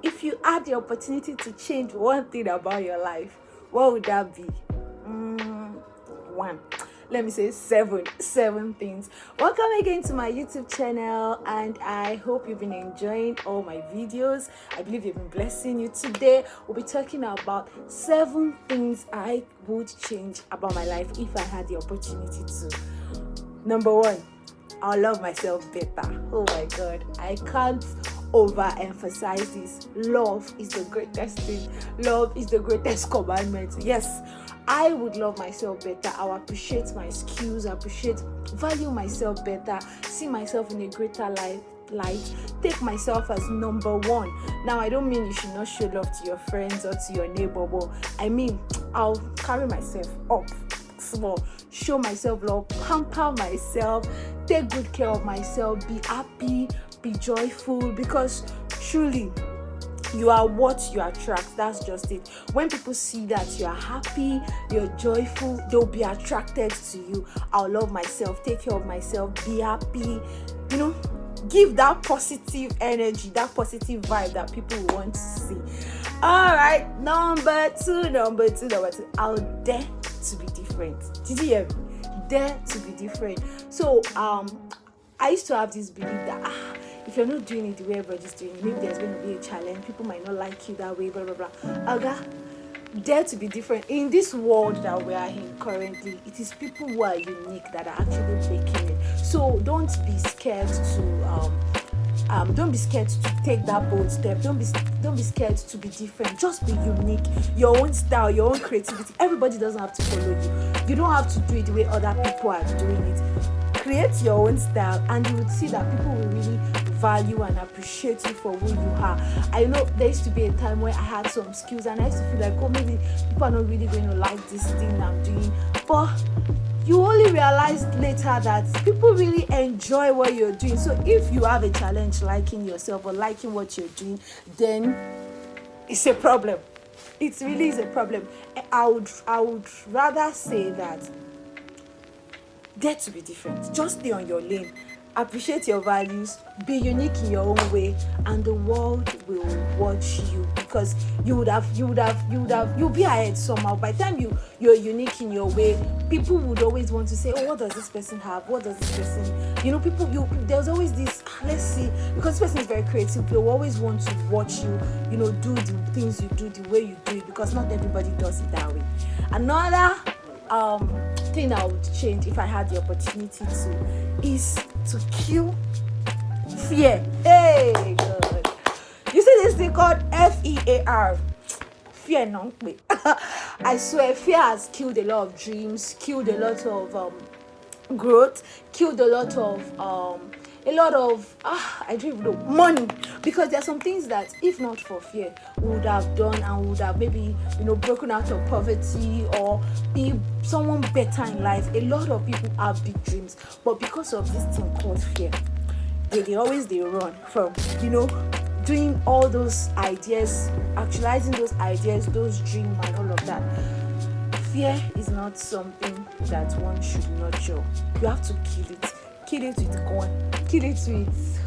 if you had the opportunity to change one thing about your life, what would that be? One. Let me say seven things. Welcome again to my YouTube channel, and I hope you've been enjoying all my videos. I believe they've been blessing you. Today we'll be talking about 7 things I would change about my life if I had the opportunity to. Number 1, I'll love myself better. Oh my God, I can't overemphasize this. Love is the greatest thing. Love is the greatest commandment. Yes, I would love myself better. I'll appreciate my skills, value myself better, see myself in a greater light, take myself as number 1. Now, I don't mean you should not show love to your friends or to your neighbor, but I mean I'll carry myself up small, show myself love, pamper myself, take good care of myself, be happy, be joyful, because truly you are what you attract. That's just it. When people see that you are happy, you're joyful, they'll be attracted to you. I'll love myself, take care of myself, be happy, give that positive energy, that positive vibe that people want to see. All right, number two. I'll dare to be different. Did you hear me? Dare to be different. So I used to have this belief that if you're not doing it the way everybody's doing it, maybe there's going to be a challenge. People might not like you that way, blah, blah, blah. Dare to be different. In this world that we are in currently, it is people who are unique that are actually making it. So don't be scared to take that bold step. Don't be scared to be different. Just be unique. Your own style, your own creativity. Everybody doesn't have to follow you. You don't have to do it the way other people are doing it. Create your own style, and you would see that people will really value and appreciate you for who you are. I know there used to be a time where I had some skills and I used to feel like, oh, maybe people are not really going to like this thing I'm doing. But you only realize later that people really enjoy what you're doing. So if you have a challenge liking yourself or liking what you're doing, then it's a problem. It really is a problem. I would rather say that dare to be different. Just stay on your lane. Appreciate your values, be unique in your own way, and the world will watch you, because you'll be ahead somehow. By the time you're unique in your way, people would always want to say, oh, what does this person have? What does this person, there's always this, let's see, because this person is very creative, they'll always want to watch you, do the things you do the way you do it, because not everybody does it that way. Another thing I would change if I had the opportunity to is to kill fear. Hey God, you see this thing called FEAR. Fear no. I swear, fear has killed a lot of dreams, killed a lot of growth, killed a lot of I don't even know, money, because there are some things that if not for fear we would have done, and would have maybe broken out of poverty or be someone better in life. A lot of people have big dreams, but because of this thing called fear, they always run from doing all those ideas, actualizing those ideas, those dreams and all of that. Fear is not something that one should nurture. You have to kill it with gun, kill it with,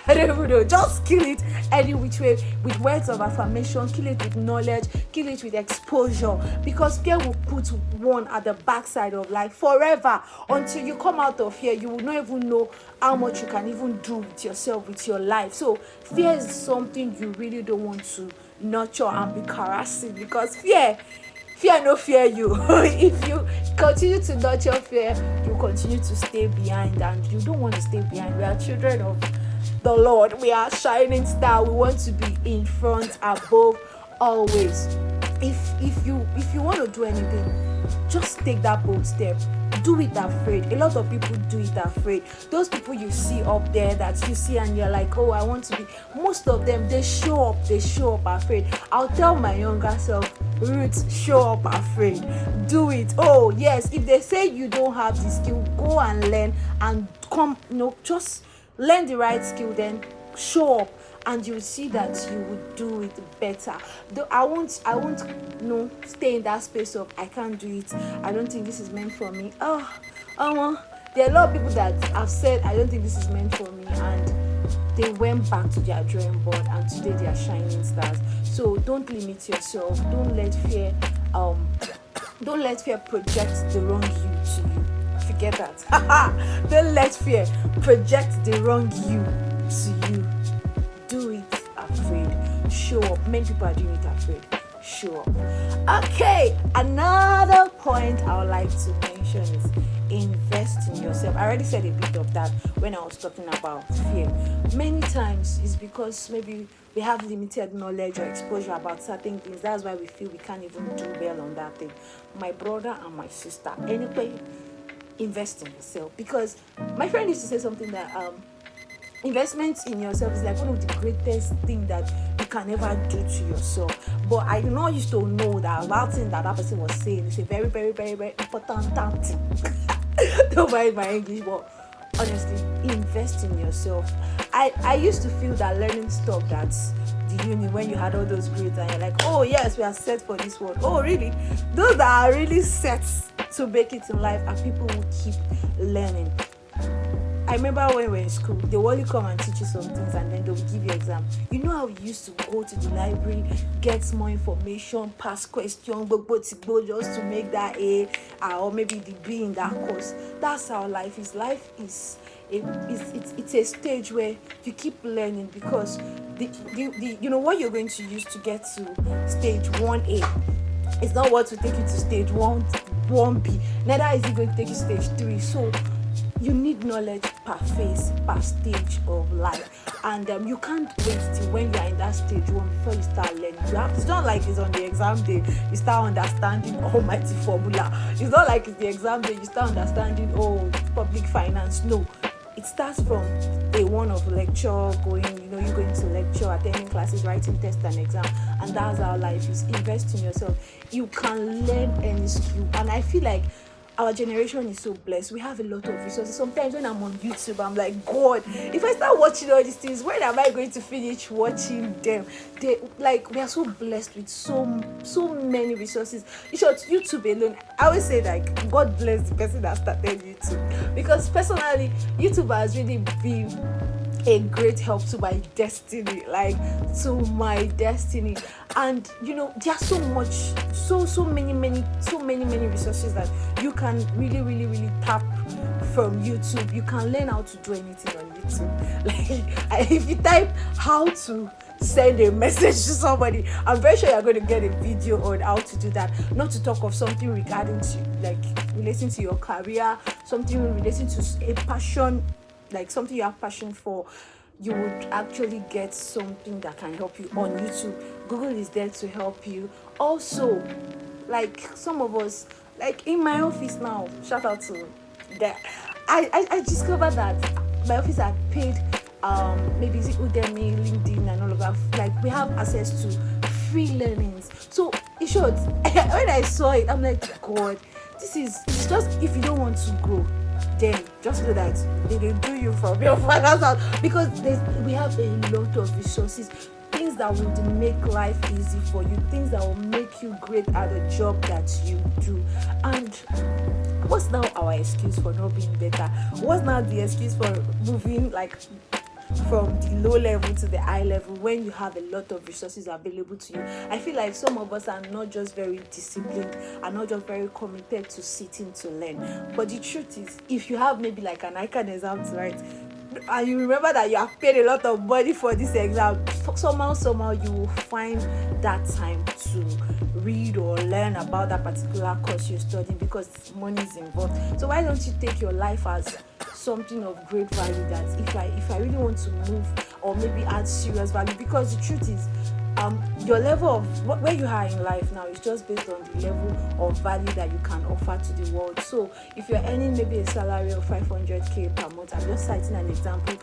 I don't even know, just kill it any which way, with words of affirmation, kill it with knowledge, kill it with exposure, because fear will put one at the backside of life forever. Until you come out of fear, you will not even know how much you can even do with yourself, with your life. So fear is something you really don't want to nurture and be harassing, because fear no fear you. If you continue to nurture fear, you continue to stay behind, and you don't want to stay behind. We are children of the Lord. We are shining star. We want to be in front, above, always. If you want to do anything, just take that bold step. Do it afraid. A lot of people do it afraid. Those people you see up there that you see and you're like, oh, I want to be. Most of them, they show up afraid. I'll tell my younger self, Ruth, show up afraid. Do it. Oh yes, if they say you don't have the skill, go and learn and come. Just learn the right skill, then show up, and you'll see that you would do it better. Though I won't stay in that space of I can't do it, I don't think this is meant for me. There are a lot of people that have said I don't think this is meant for me, and they went back to their drawing board and today they are shining stars. So don't limit yourself. Don't let fear project the wrong you to you. Forget that. Don't let fear project the wrong you to you. Do it afraid. Show up. Many people are doing it afraid. Show up. Okay, another point I would like to mention is invest in yourself. I already said a bit of that when I was talking about fear. Many times it's because maybe we have limited knowledge or exposure about certain things. That's why we feel we can't even do well on that thing. My brother and my sister, anyway, invest in yourself. Because my friend used to say something that investment in yourself is like one of the greatest thing that you can ever do to yourself. But I not used to know that thing that person was saying is a very, very, very, very important thing. Don't mind my English, but honestly, invest in yourself. I used to feel that learning stopped at the uni when you had all those grades and you're like, oh yes, we are set for this world. Oh really? Those that are really set to make it in life are people who keep learning. I remember when we were in school, they will only come and teach you some things and then they'll give you exam. You know how we used to go to the library, get more information, pass question, just to make that A or maybe the B in that course. That's how life is. Life is it's a stage where you keep learning because the you know what you're going to use to get to stage 1A. It's not what will take you to stage 1B. Neither is it going to take you to stage 3. So you need knowledge per phase, per stage of life, and you can't wait till when you are in that stage 1 before you start learning. It's not like it's on the exam day you start understanding almighty formula. It's not like it's the exam day you start understanding public finance. No, it starts from day 1 of lecture going. You're going to lecture, attending classes, writing tests and exam, and that's how life is. Invest in yourself. You can learn any skill, and I feel like our generation is so blessed. We have a lot of resources. Sometimes when I'm on YouTube, I'm like, God, if I start watching all these things, when am I going to finish watching them? We are so blessed with so many resources. In short, YouTube alone, I always say like, God bless the person that started YouTube, because personally, YouTube has really been a great help to my destiny, and there are so many resources that you can really tap from YouTube. You can learn how to do anything on YouTube. If you type how to send a message to somebody, I'm very sure you're going to get a video on how to do that. Not to talk of something regarding to relating to your career, something relating to a passion, like something you have passion for. You would actually get something that can help you on YouTube. Google is there to help you. Also, some of us, in my office now, shout out to that. I discovered that my office had paid maybe Udemy, LinkedIn and all of that. We have access to free learnings. So in short, when I saw it, I'm like, God, it's just, if you don't want to grow, then just know that they will do you from your father's house, because we have a lot of resources, things that will make life easy for you, things that will make you great at the job that you do. And what's now our excuse for not being better? What's now the excuse for moving from the low level to the high level when you have a lot of resources available to you? I feel like some of us are not just very disciplined, are not just very committed to sitting to learn. But the truth is, if you have maybe an ICANN exam to write, and you remember that you have paid a lot of money for this exam, somehow you will find that time to read or learn about that particular course you're studying, because money is involved. So why don't you take your life as something of great value, that if I really want to move or maybe add serious value? Because the truth is, your level of where you are in life now is just based on the level of value that you can offer to the world. So if you're earning maybe a salary of 500k per month, I'm just citing an example,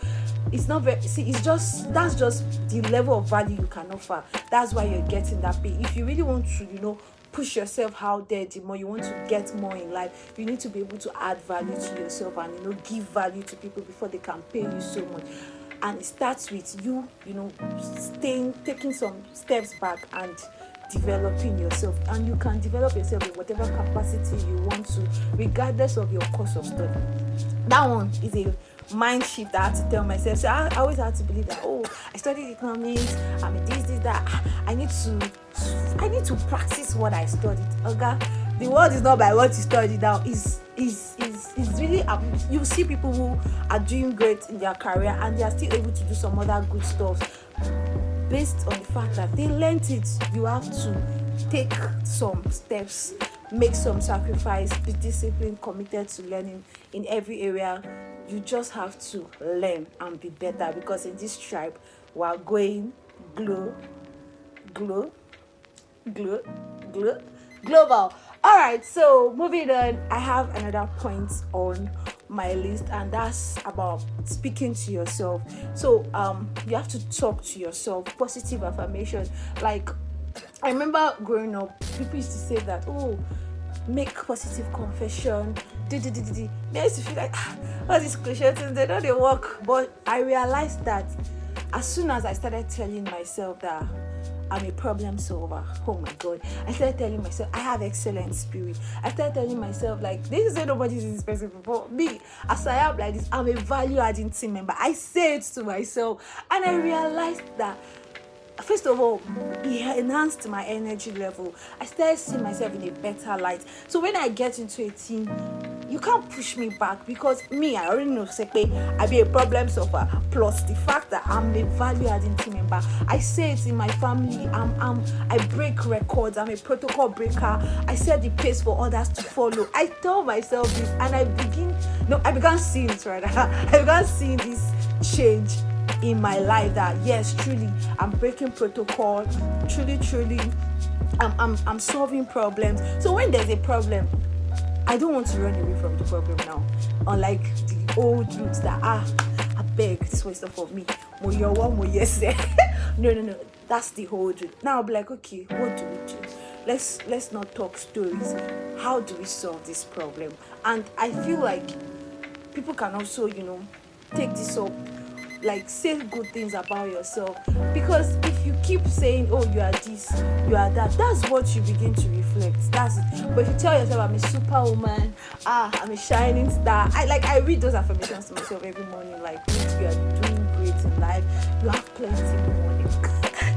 it's not very, that's just the level of value you can offer. That's why you're getting that pay. If you really want to push yourself out there, the more you want to get more in life, you need to be able to add value to yourself and give value to people before they can pay you so much. And it starts with you taking some steps back and developing yourself. And you can develop yourself in whatever capacity you want to, regardless of your course of study. That one is a mind shift I had to tell myself. So I always had to believe that, oh, I studied economics, I mean this, that. I need to practice what I studied. Okay, the world is not by what you study now. Is really you see people who are doing great in their career and they are still able to do some other good stuff based on the fact that they learned it. You have to take some steps, make some sacrifice, be disciplined, committed to learning in every area. You just have to learn and be better, because in this tribe we are going glow, glow, glow, glow, global. All right, so moving on, I have another point on my list, and that's about speaking to yourself. So you have to talk to yourself, positive affirmation. Like, I remember growing up, people used to say that, oh, make positive confession, me, I used to feel like, all these cliche things, they don't work. But I realized that as soon as I started telling myself that I'm a problem solver, oh my god, I started telling myself I have excellent spirit. I started telling myself, like, this is why nobody's this person before me. As I am like this, I'm a value-adding team member. I say it to myself, and I realized that, first of all, it enhanced my energy level. I started seeing myself in a better light. So when I get into a team, you can't push me back, because me, I already know, I be a problem solver. Plus the fact that I'm a value-adding team member. I say it in my family. I break records. I'm a protocol breaker. I set the pace for others to follow. I tell myself this, and I began seeing it right now. I began seeing this change in my life, that yes, truly I'm breaking protocol, truly I'm solving problems. So when there's a problem, I don't want to run away from the problem now, unlike the old roots that I beg, this was stuff of me, no, that's the whole root. Now I'll be like, okay, what do we do? Let's not talk stories. How do we solve this problem? And I feel like people can also, take this up, like, say good things about yourself, because if you keep saying, oh, you are this, you are that, that's what you begin to reflect. That's it. But if you tell yourself, I'm a superwoman, I'm a shining star, I read those affirmations to myself every morning, like, you are doing great in life, you have plenty money.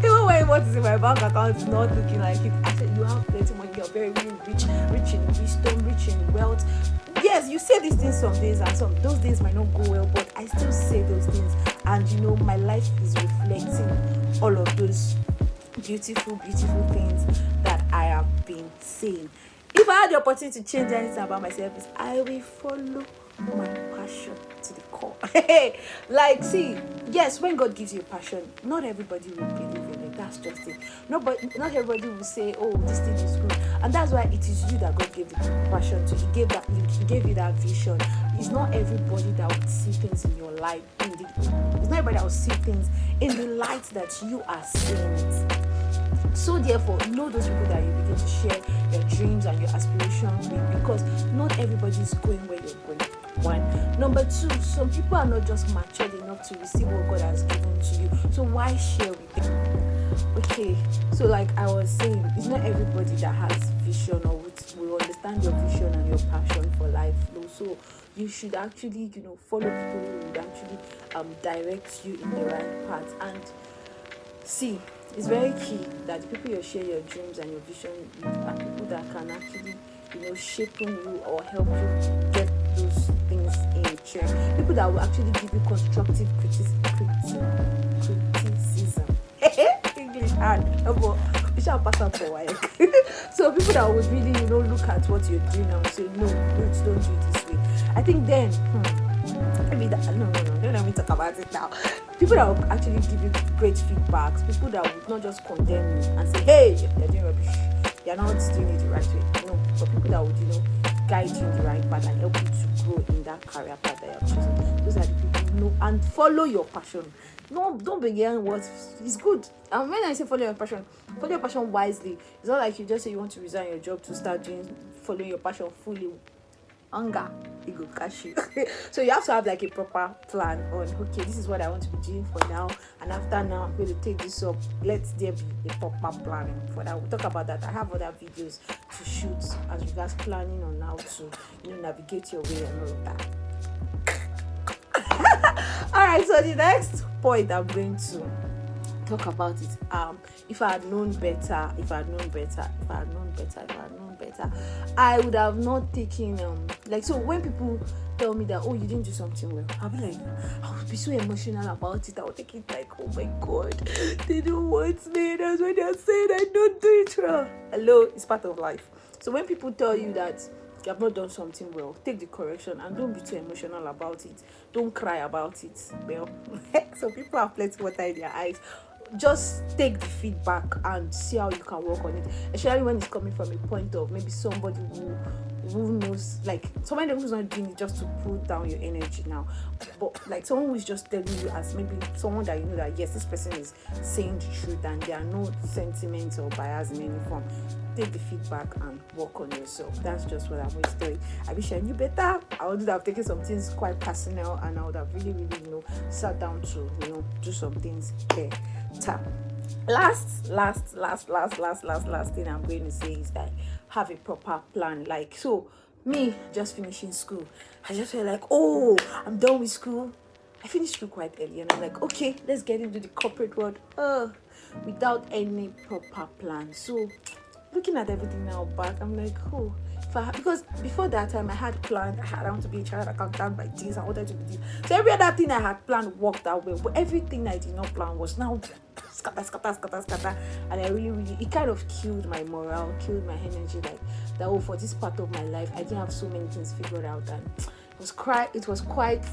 Even when what is in my bank account is not looking like it, I said, you have plenty money, you're very, very rich in wisdom, rich in wealth. Yes, you say these things some days, and those days might not go well, but I still say those things, and my life is reflecting all of those beautiful things that I have been saying. If I had the opportunity to change anything about myself, is I will follow my passion to the core. Like, see, yes, when God gives you a passion, not everybody will believe in it. That's just it. Not everybody will say, oh, this thing is good. And that's why it is you that God gave the passion to. He gave you that vision. It's not everybody that will see things in your life. It's not everybody that will see things in the light that you are seeing it. So therefore, know those people that you begin to share your dreams and your aspirations with, because not everybody is going where you're going. One. Number two, some people are not just matured enough to receive what God has given to you. So why share with them? Okay, so like I was saying, it's not everybody that has vision or will understand your vision and your passion for life. So you should actually, follow people who would actually direct you in the right path. And see, it's very key that the people you share your dreams and your vision with are people that can actually, shape you or help you get those things in check. People that will actually give you constructive criticism. English hard, but we shall pass up for a while. So people that would really, look at what you're doing and say, no, don't do it this way. I think then, maybe that, no, don't let me talk about it now. People that will actually give you great feedbacks, people that would not just condemn you and say, hey, you're doing rubbish, you're not doing it the right way. No, but people that would, guide you in the right path and help you to grow in that career path that you have chosen. Those are the people, and follow your passion. No, don't begin what is good. And when I say follow your passion wisely. It's not like you just say you want to resign your job to start following your passion fully. Anger, it will catch you. So you have to have like a proper plan on, okay, this is what I want to be doing for now, and after now I'm going to take this up. Let there be a proper planning for that. We'll talk about that. I have other videos to shoot as regards planning on how to navigate your way and all of that. right, so the next point I'm going to talk about it. If I had known better, I would have not taken like, so when people tell me that, oh, you didn't do something well, I'll be like, I would be so emotional about it. I would take it like, oh my god, they don't want me. That's why they're saying I don't do it well. Hello, it's part of life. So when people tell you that you have not done something well, take the correction and don't be too emotional about it. Don't cry about it. Well, so people have plenty of water in their eyes. Just take the feedback and see how you can work on it, especially when it's coming from a point of maybe somebody who knows, like somebody who's not doing it just to put down your energy now, but like someone who's just telling you as maybe someone that you know that yes, this person is saying the truth and there are no sentiments or bias in any form. Take the feedback and work on yourself. That's just what I'm going to do. I wish I knew better. I would have taken some things quite personal and I would have really sat down to do some things better. Last thing I'm going to say is that have a proper plan. Like, so me just finishing school, I just felt like, oh, I'm done with school. I finished school quite early and I'm like, okay, let's get into the corporate world without any proper plan. So looking at everything now back, I'm like, oh, because before that time I had planned, I want to be a child accountant by this, I wanted to be this. So every other thing I had planned worked out well, but everything I did not plan was now scatter. And I really, it kind of killed my morale, killed my energy, like that. Oh, for this part of my life, I didn't have so many things figured out, and it was quite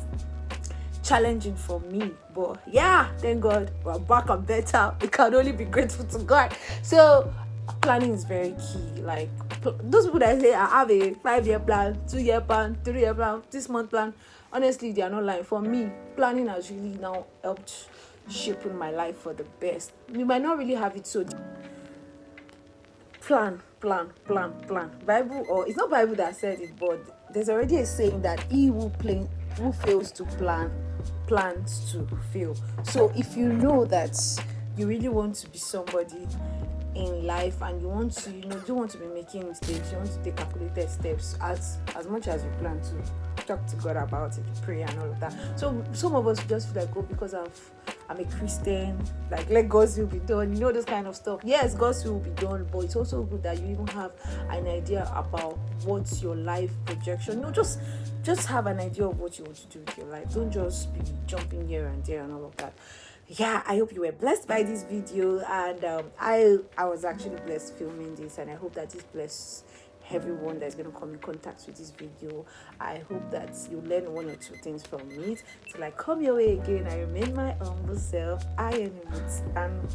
challenging for me. But yeah, thank God we're back and better. We can only be grateful to God. So planning is very key. Like those people that say I have a 5-year plan, 2-year plan, 3-year plan, 6-month plan, honestly they are not lying. For me, planning has really now helped shaping my life for the best. You might not really have it, so plan. Bible, or it's not Bible that said it, but there's already a saying that he who fails to plan plans to fail. So if you know that you really want to be somebody in life and you want to, don't want to be making mistakes, you want to take calculated steps as much as you plan to talk to God about it, pray and all of that. So some of us just feel like, oh, because I'm a Christian, like let God's will be done, this kind of stuff. Yes, God's will be done, but it's also good that you even have an idea about what's your life projection. Just have an idea of what you want to do with your life. Don't just be jumping here and there and all of that. Yeah, I hope you were blessed by this video, and I was actually blessed filming this, and I hope that this bless everyone that's going to come in contact with this video. I hope that you learn 1 or 2 things from it. Till I come your way again, I remain my humble self. I am it and